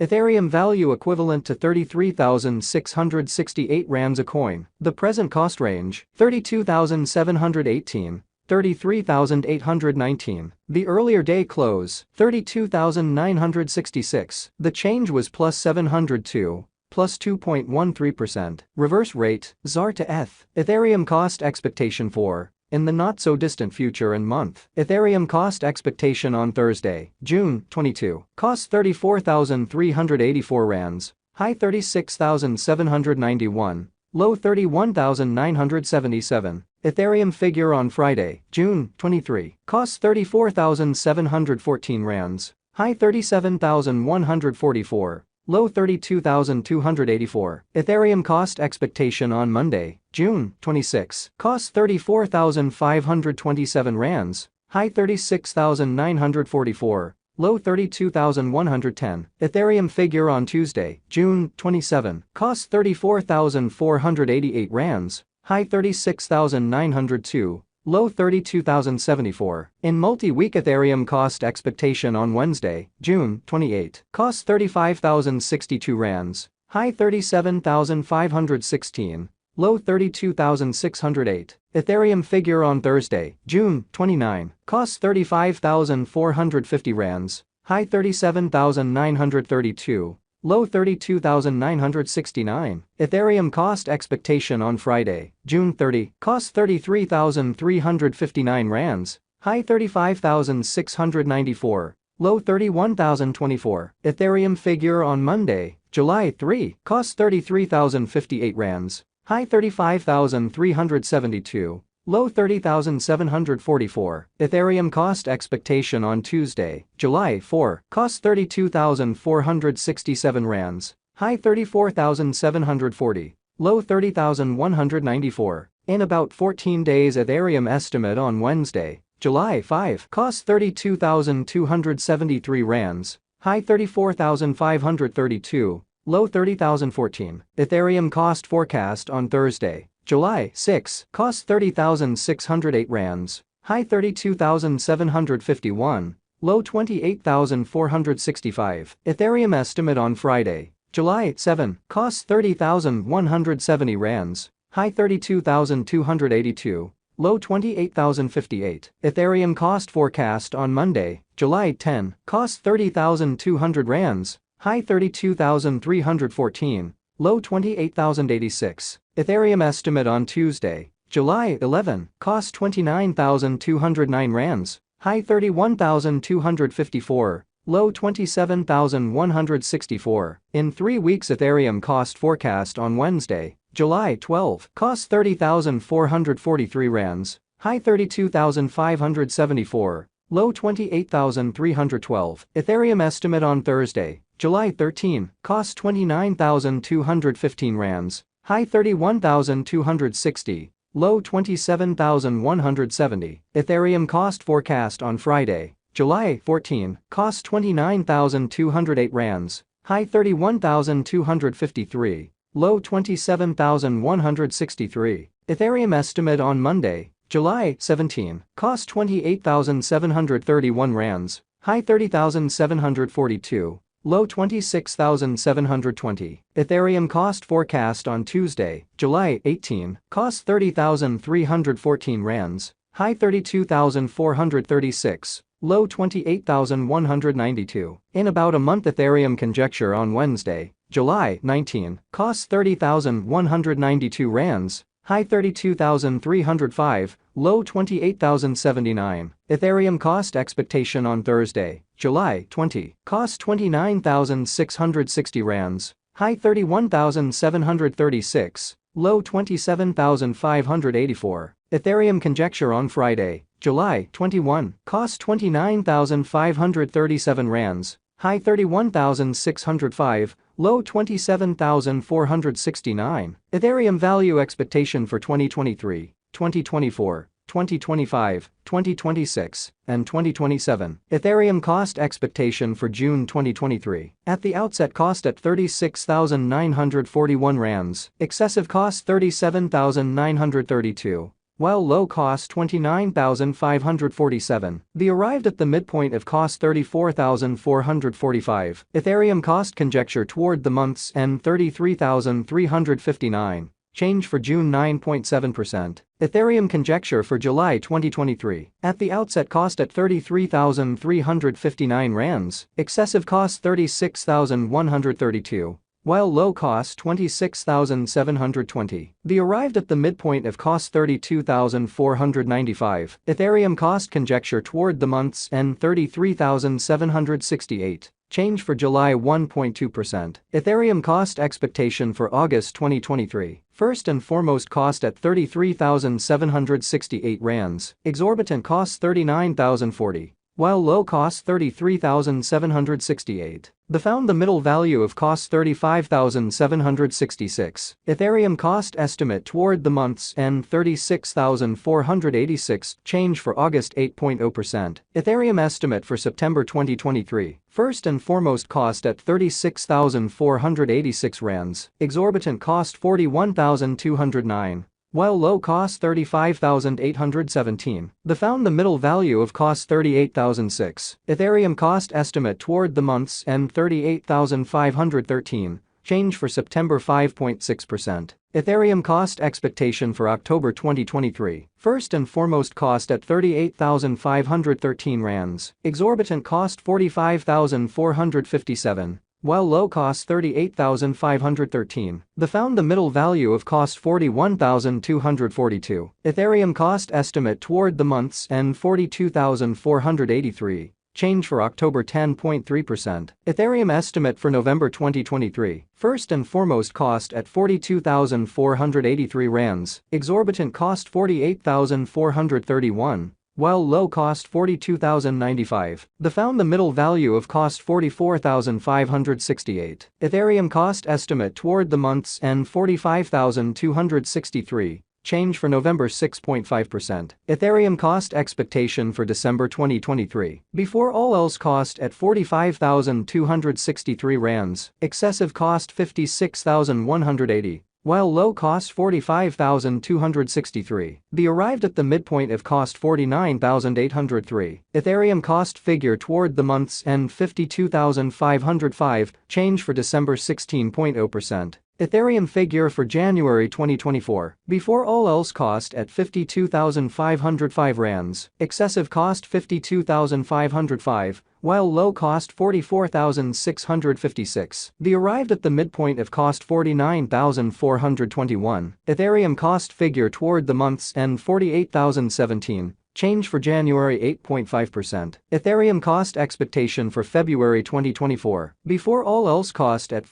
Ethereum value equivalent to 33,668 rands a coin. The present cost range, 32,718. 33,819. The earlier day close, 32,966. The change was plus 702. Plus 2.13%. Reverse rate, ZAR to ETH. Ethereum cost expectation for, in the not-so-distant future and month. Ethereum cost expectation on Thursday, June 22. Cost 34,384 rands. High 36,791. Low 31,977. Ethereum figure on Friday, June 23. Cost 34,714 rands. High 37,144. Low 32,284. Ethereum cost expectation on Monday, June 26. Cost 34,527 rands. High 36,944. Low 32,110. Ethereum figure on Tuesday, June 27. Cost 34,488 rands. High 36,902. Low 32,074. In multi-week Ethereum cost expectation on Wednesday, June 28. Cost 35,062 rands. High 37,516. Low 32,608. Ethereum figure on Thursday, June 29. Cost 35,450 rands. High 37,932. Low 32,969. Ethereum cost expectation on Friday, June 30. Cost 33,359 rands. High 35,694. Low 31,024. Ethereum figure on Monday, July 3. Cost 33,058 rands. High 35,372. Low 30,744. Ethereum cost expectation on Tuesday, July 4. Cost 32,467 rands. High 34,740. Low 30,194. In about 14 days Ethereum estimate on Wednesday, July 5. Cost 32,273 rands. High 34,532. Low 30,014. Ethereum cost forecast on Thursday, July 6. Cost 30,608 rands. High 32,751. Low 28,465. Ethereum estimate on Friday, July 7. Cost 30,170 rands. High 32,282. Low 28,058. Ethereum cost forecast on Monday, July 10. Cost 30,200 rands. High 32,314. Low 28,086. Ethereum estimate on Tuesday, July 11. Cost 29,209 rands. High 31,254. Low 27,164. In 3 weeks Ethereum cost forecast on Wednesday, July 12. Cost 30,443 rands. High 32,574. Low 28,312. Ethereum estimate on Thursday, July 13. Cost 29,215 rands. High 31,260. Low 27,170. Ethereum cost forecast on Friday, July 14. Cost 29,208 rands. High 31,253. Low 27,163. Ethereum estimate on Monday, July 17. Cost 28,731 rands. High 30,742. Low 26,720. Ethereum cost forecast on Tuesday, July 18. Cost 30,314 rands. High 32,436. Low 28,192. In about a month Ethereum conjecture on Wednesday, July 19. Cost 30,192 rands. High 32,305. Low 28,079. Ethereum cost expectation on Thursday, July 20. Cost 29,660 rands. High 31,736. Low 27,584. Ethereum conjecture on Friday, July 21. Cost 29,537 rands. High 31,605. Low 27,469. Ethereum value expectation for 2023, 2024, 2025, 2026, and 2027. Ethereum cost expectation for June 2023. At the outset cost at 36,941 rands. Excessive cost 37,932. while low cost 29,547. The arrived at the midpoint of cost 34,445. Ethereum cost conjecture toward the month's end 33,359. Change for June 9.7%. Ethereum conjecture for July 2023. At the outset cost at 33,359 rands, excessive cost 36,132. While low cost 26,720. The arrived at the midpoint of cost 32,495. Ethereum cost conjecture toward the month's end 33,768. Change for July 1.2%. Ethereum cost expectation for August 2023. First and foremost cost at 33,768 rands, exorbitant cost 39,040. While low cost 33,768. The found the middle value of cost 35,766. Ethereum cost estimate toward the month's end 36,486. Change for August 8.0%. Ethereum estimate for September 2023. First and foremost cost at 36,486 rands, exorbitant cost 41,209. While low cost 35,817. The found the middle value of cost 38,006. Ethereum cost estimate toward the month's end 38,513. Change for September 5.6%. Ethereum cost expectation for October 2023. First and foremost cost at 38,513 rands, exorbitant cost 45,457. While low cost 38,513. The found the middle value of cost 41,242. Ethereum cost estimate toward the month's end 42,483. Change for October 10.3%. Ethereum estimate for November 2023. First and foremost cost at 42,483 rands, exorbitant cost 48,431. While low cost 42,095. The found the middle value of cost 44,568. Ethereum cost estimate toward the month's end 45,263. Change for November 6.5%. Ethereum cost expectation for December 2023. Before all else cost at 45,263 rands, excessive cost 56,180. While low cost 45,263. The arrived at the midpoint of cost 49,803. Ethereum cost figure toward the month's end 52,505. Change for December 16.0%. Ethereum figure for January 2024. Before all else cost at 52,505 rands, excessive cost 52,505. While low cost 44,656. The arrived at the midpoint of cost 49,421. Ethereum cost figure toward the month's end 48,017. Change for January 8.5%. Ethereum cost expectation for February 2024. Before all else cost at